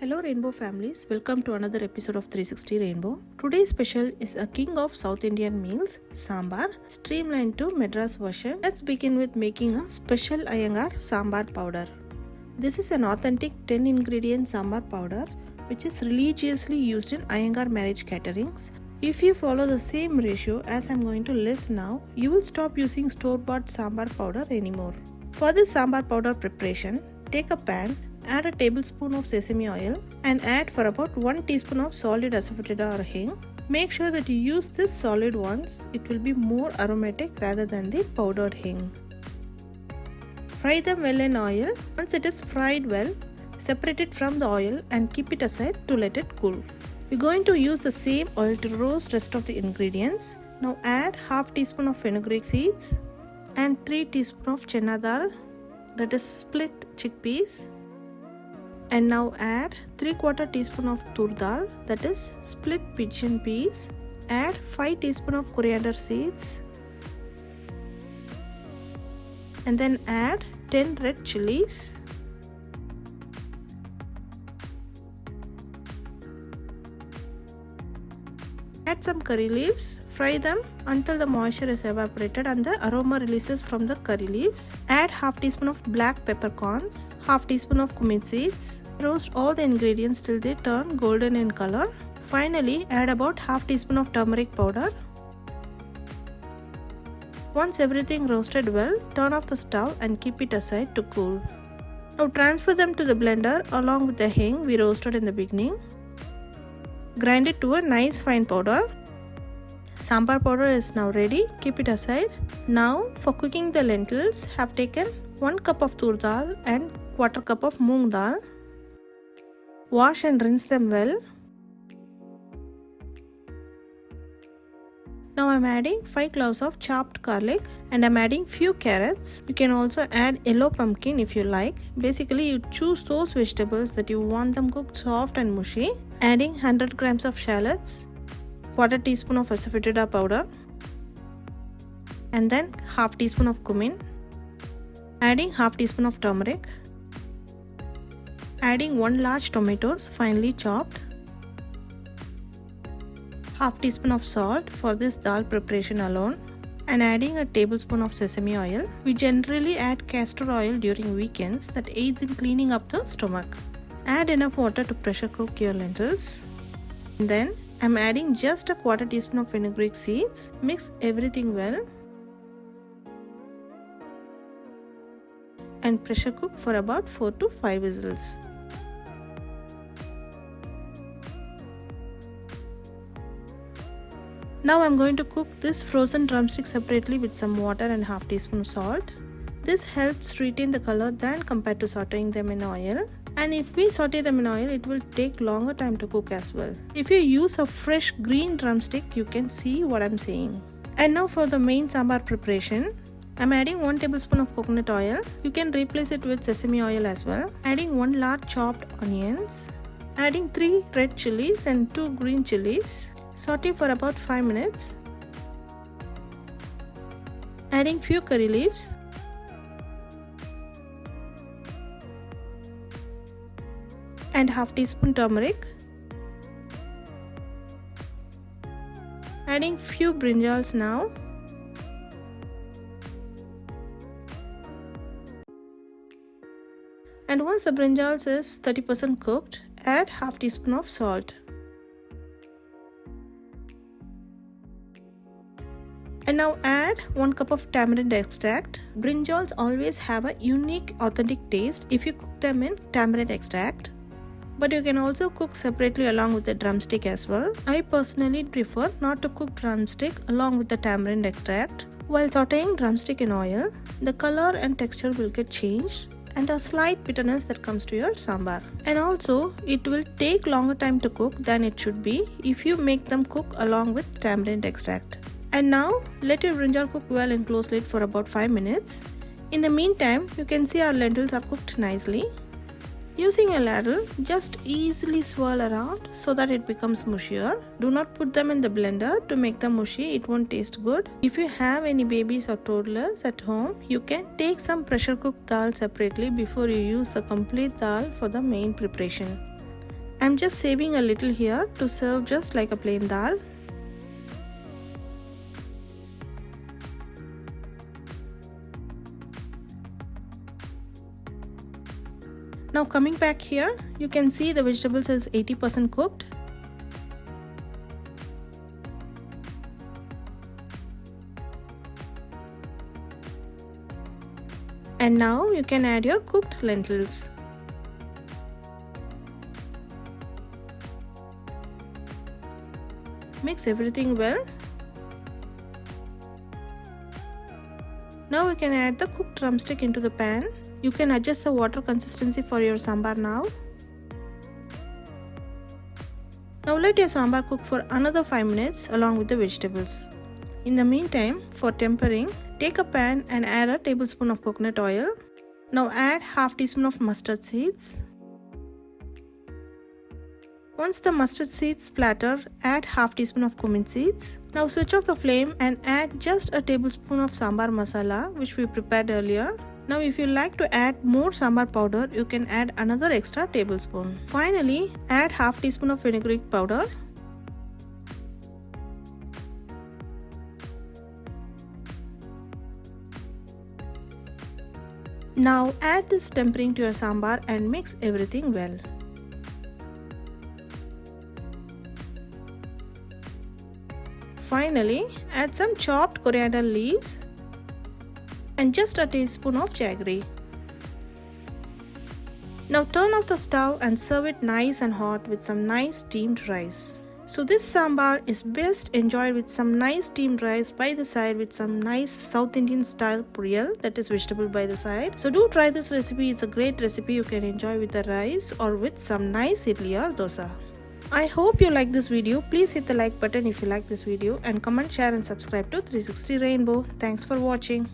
Hello Rainbow families, welcome to another episode of 360 Rainbow. Today's special is a king of South Indian meals, Sambar, streamlined to Madras version. Let's begin with making a special Ayyangar Sambar powder. This is an authentic 10 ingredient Sambar powder which is religiously used in Ayyangar marriage caterings. If you follow the same ratio as I'm going to list now, you will stop using store-bought Sambar powder anymore. For this Sambar powder preparation, take a pan, add a tablespoon of sesame oil and add for about 1 teaspoon of solid asafoetida or hing. Make sure that you use this solid ones, it will be more aromatic rather than the powdered hing. Fry them well in oil. Once it is fried well, separate it from the oil and keep it aside to let it cool. We're going to use the same oil to roast rest of the ingredients. Now add half teaspoon of fenugreek seeds and 3 teaspoon of chana dal, that is split chickpeas. And now add 3/4 teaspoon of tur dal, that is split pigeon peas. Add 5 teaspoon of coriander seeds. And then add 10 red chilies. Add some curry leaves. Fry them until the moisture is evaporated and the aroma releases from the curry leaves. Add half teaspoon of black peppercorns, half teaspoon of cumin seeds. Roast all the ingredients till they turn golden in color. Finally, add about half teaspoon of turmeric powder. Once everything roasted well, turn off the stove and keep it aside to cool. Now transfer them to the blender along with the hing we roasted in the beginning. Grind it to a nice fine powder. Sambar powder is now ready. Keep it aside. Now for cooking the lentils, have taken 1 cup of tur dal and 1/4 cup of moong dal. Wash and rinse them well. Now I'm adding 5 cloves of chopped garlic and I'm adding few carrots. You can also add yellow pumpkin if you like. Basically you choose those vegetables that you want them cooked soft and mushy. Adding 100 grams of shallots, 1/4 teaspoon of asafoetida powder and then half teaspoon of cumin. Adding half teaspoon of turmeric. Adding 1 large tomatoes finely chopped. Half teaspoon of salt for this dal preparation alone and adding a tablespoon of sesame oil. We generally add castor oil during weekends that aids in cleaning up the stomach. Add enough water to pressure cook your lentils. And then I'm adding just a 1/4 teaspoon of fenugreek seeds. Mix everything well and pressure cook for about 4 to 5 whistles. Now I'm going to cook this frozen drumstick separately with some water and half teaspoon of salt. This helps retain the color than compared to sauteing them in oil. And if we saute them in oil, it will take longer time to cook as well. If you use a fresh green drumstick, you can see what I'm saying. And now for the main sambar preparation, I'm adding 1 tablespoon of coconut oil. You can replace it with sesame oil as well. Adding 1 large chopped onions. Adding 3 red chilies and 2 green chilies. Saute for about 5 minutes. Adding few curry leaves. And half teaspoon turmeric. Adding few brinjals now. And once the brinjals is 30% cooked, add half teaspoon of salt. And now add 1 cup of tamarind extract. Brinjals always have a unique authentic taste if you cook them in tamarind extract. But you can also cook separately along with the drumstick as well. I personally prefer not to cook drumstick along with the tamarind extract. While sauteing drumstick in oil, the color and texture will get changed and a slight bitterness that comes to your sambar. And also it will take longer time to cook than it should be if you make them cook along with tamarind extract. And now let your brinjal cook well in close lid for about 5 minutes. In the meantime, you can see our lentils are cooked nicely. Using a ladle, just easily swirl around so that it becomes mushier. Do not put them in the blender to make them mushy, it won't taste good. If you have any babies or toddlers at home, you can take some pressure cooked dal separately before you use the complete dal for the main preparation. I'm just saving a little here to serve just like a plain dal. Now coming back here, you can see the vegetables is 80% cooked. And now you can add your cooked lentils. Mix everything well. Now we can add the cooked drumstick into the pan. You can adjust the water consistency for your sambar now. Now let your sambar cook for another 5 minutes along with the vegetables. In the meantime, for tempering, take a pan and add a tablespoon of coconut oil. Now add half teaspoon of mustard seeds. Once the mustard seeds splatter, add half teaspoon of cumin seeds. Now switch off the flame and add just a tablespoon of sambar masala which we prepared earlier. Now if you like to add more sambar powder, you can add another extra tablespoon. Finally, add half teaspoon of fenugreek powder. Now add this tempering to your sambar and mix everything well. Finally, add some chopped coriander leaves and just a teaspoon of jaggery. Now turn off the stove and serve it nice and hot with some nice steamed rice. So this sambar is best enjoyed with some nice steamed rice by the side with some nice South Indian style poriyal, that is vegetable by the side. So do try this recipe. It's a great recipe you can enjoy with the rice or with some nice idli or dosa. I hope you like this video. Please hit the like button if you like this video and comment, share and subscribe to 360 Rainbow. Thanks for watching.